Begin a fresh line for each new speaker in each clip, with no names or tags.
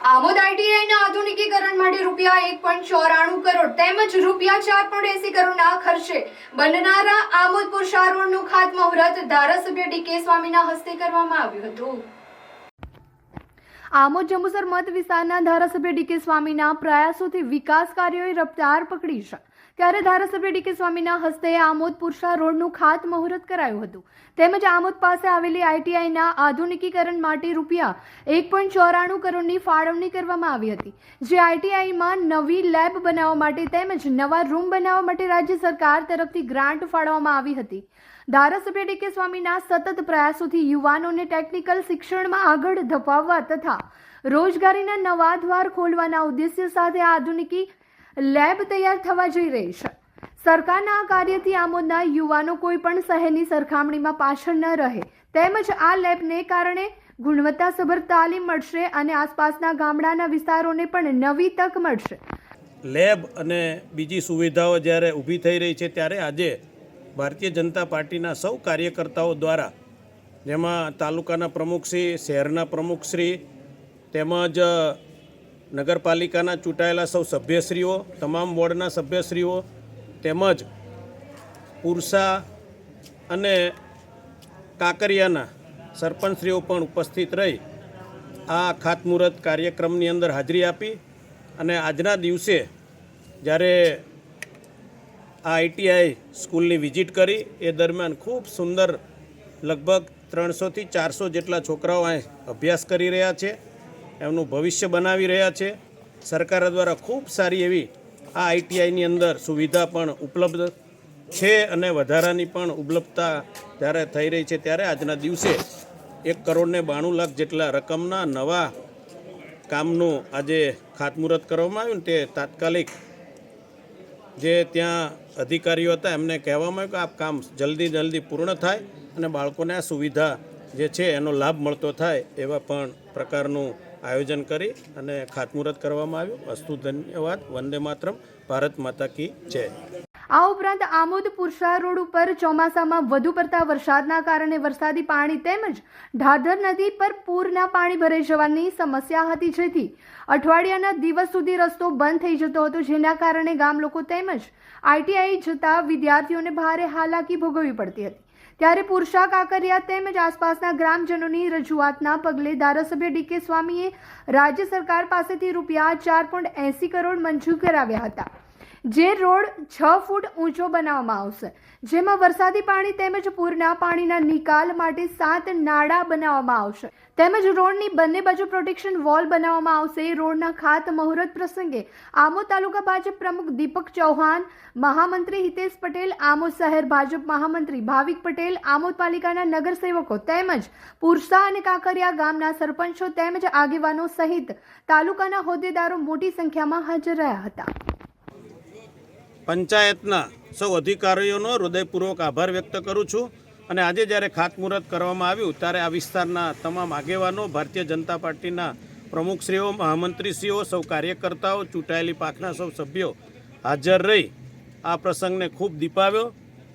આમોદ આઈટીઆઈના આધુનિકીકરણ માટે ₹1.94 કરોડ તેમજ ₹4.80 કરોડના ખર્ચે બનનારા આમોદ પુરસા રોડનું ખાતમુહૂર્ત ધારાસભ્ય ડીકે સ્વામીના હસ્તે કરવામાં આવ્યું હતું। આમોદ જંબુસર મત વિસ્તારના ધારાસભ્ય ડીકે સ્વામીના પ્રયાસોથી વિકાસ કાર્યોએ રફતાર પકડી છે, ત્યારે ધારાસભ્ય ડીકે સ્વામીના હસ્તે આમોદ પુરસા રોડનું ખાતમુહૂર્ત કરાયું હતું। તેમજ આમોદ પાસે આવેલી આઈટીઆઈના આધુનિકીકરણ માટે ₹1.94 કરોડની ફાળવણી કરવામાં આવી હતી, જે આઈટીઆઈમાં નવી લેબ બનાવવા માટે તેમજ નવા રૂમ બનાવવા માટે રાજ્ય સરકાર તરફથી ગ્રાન્ટ ફાળવવામાં આવી હતી। ધારાસભ્ય ડીકે સ્વામીના સતત પ્રયાસોથી યુવાનોને ટેકનિકલ શિક્ષણમાં આગળ ધપાવવા તથા રોજગારીના નવા દ્વાર ખોલવાના ઉદ્દેશ્ય સાથે આધુનિકી લેબ તૈયાર થવા જઈ રહી છે। સરકારના આ કાર્યથી આમોદના યુવાનો કોઈ પણ શહેરની સરખામણીમાં પાછળ ન રહે તેમજ આ લેબને કારણે ગુણવત્તાસભર તાલીમ મળશે અને આસપાસના ગામડાના વિસ્તારોને પણ નવી તક મળશે।
લેબ અને બીજી સુવિધાઓ જ્યારે ઊભી થઈ રહી છે ત્યારે આજે ભારતીય જનતા પાર્ટીના સૌ કાર્યકર્તાઓ દ્વારા, જેમાં તાલુકાના પ્રમુખશ્રી, શહેરના પ્રમુખશ્રી તેમજ નગરપાલિકાના ચૂંટાયેલા સૌ સભ્યશ્રીઓ, તમામ વોર્ડના સભ્યશ્રીઓ તેમજ પુરસા અને કાંકરિયાના સરપંચશ્રીઓ પણ ઉપસ્થિત રહી આ ખાતમુહૂર્ત કાર્યક્રમની અંદર હાજરી આપી અને આજના દિવસે જ્યારે આ આઈટીઆઈ સ્કૂલની વિઝિટ કરી એ દરમિયાન ખૂબ સુંદર લગભગ 300થી 400 જેટલા છોકરાઓ અહીં અભ્યાસ કરી રહ્યા છે, એમનું ભવિષ્ય બનાવી રહ્યા છે। સરકાર દ્વારા ખૂબ સારી એવી આ આઈટીઆઈની અંદર સુવિધા પણ ઉપલબ્ધ છે અને વધારાની પણ ઉપલબ્ધતા જ્યારે થઈ રહી છે ત્યારે આજના દિવસે 1.92 કરોડ જેટલા રકમના નવા કામનું આજે ખાતમુહૂર્ત કરવામાં આવ્યું। તે તાત્કાલિક જે ત્યાં અધિકારીઓ હતા એમને કહેવામાં આવ્યું કે આ કામ જલ્દી પૂર્ણ થાય અને બાળકોને આ સુવિધા જે છે એનો લાભ મળતો થાય એવા પણ પ્રકારનું આયોજન કરી અને ખાતમુહૂર્ત કરવામાં આવ્યું। અસ્તુ ધન્યવાદ। વંદે માતરમ। ભારત માતા કી જય।
આ ઉપરાંત આમોદ પુરસા રોડ ઉપર ચોમાસામાં વધુ પડતા વરસાદના કારણે વરસાદી પાણી તેમજ ઢાઢર નદી પર પૂરના પાણી ભરાઈ જવાની સમસ્યા હતી, જેથી અઠવાડિયાના દિવસ સુધી રસ્તો બંધ થઈ જતો હતો, જેના કારણે ગામ લોકો તેમજ આઈટીઆઈ જતા વિદ્યાર્થીઓને ભારે હાલાકી ભોગવવી પડતી હતી। ત્યારે પુરસા, કાંકરિયા તેમજ આસપાસના ગ્રામજનોની રજૂઆતના પગલે ધારાસભ્ય ડીકે સ્વામીએ રાજ્ય સરકાર પાસેથી ₹4.80 કરોડ મંજૂર કરાવ્યા હતા, જે રોડ 6 ફૂટ ઊંચો બનાવવામાં આવશે, જેમાં વરસાદી પાણી તેમજ પૂરના પાણીના નિકાલ માટે 7 નાળા બનાવવામાં આવશે તેમજ રોડની બંને બાજુ પ્રોટેક્શન વોલ બનાવવામાં આવશે। રોડના ખાતમુહૂર્ત પ્રસંગે આમોદ તાલુકા ભાજપ પ્રમુખ દીપક ચૌહાણ, મહામંત્રી હિતેશ પટેલ, આમોદ શહેર ભાજપ મહામંત્રી ભાવિક પટેલ, આમોદ પાલિકાના નગરસેવકો તેમજ પુરસા અને કાંકરિયા ગામના સરપંચો તેમજ આગેવાનો સહિત તાલુકાના હોદ્દેદારો મોટી સંખ્યામાં હાજર રહ્યા હતા।
પંચાયતના સૌ અધિકારીઓનો હૃદયપૂર્વક આભાર વ્યક્ત કરું છું અને આજે જ્યારે ખાતમુહૂર્ત કરવામાં આવ્યું ત્યારે આ વિસ્તારના તમામ આગેવાનો, ભારતીય જનતા પાર્ટીના પ્રમુખશ્રીઓ, મહામંત્રીશ્રીઓ, સૌ કાર્યકર્તાઓ, ચૂંટાયેલી પાંખના સૌ સભ્યો હાજર રહી આ પ્રસંગને ખૂબ દીપાવ્યો।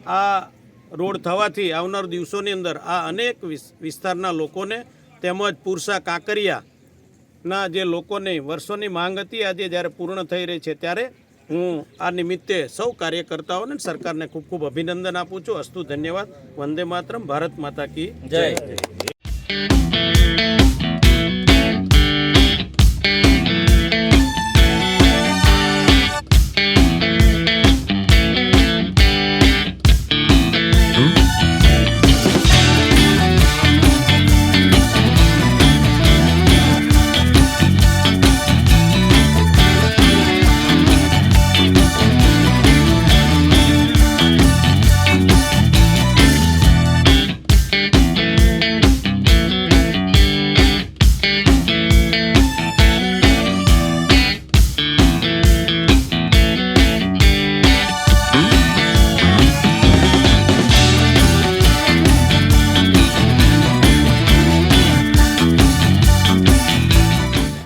આ રોડ થવાથી આવનાર દિવસોની અંદર આ અનેક વિસ્તારના લોકોને તેમજ પુરસા, કાંકરિયાના જે લોકોને વર્ષોની માંગ હતી આજે જ્યારે પૂર્ણ થઈ રહી છે ત્યારે હું આ નિમિત્તે સૌ કાર્યકર્તાઓને સરકારને ખૂબ અભિનંદન આપું છું। અસ્તુ ધન્યવાદ। વંદે માતરમ। ભારત માતા કી જય।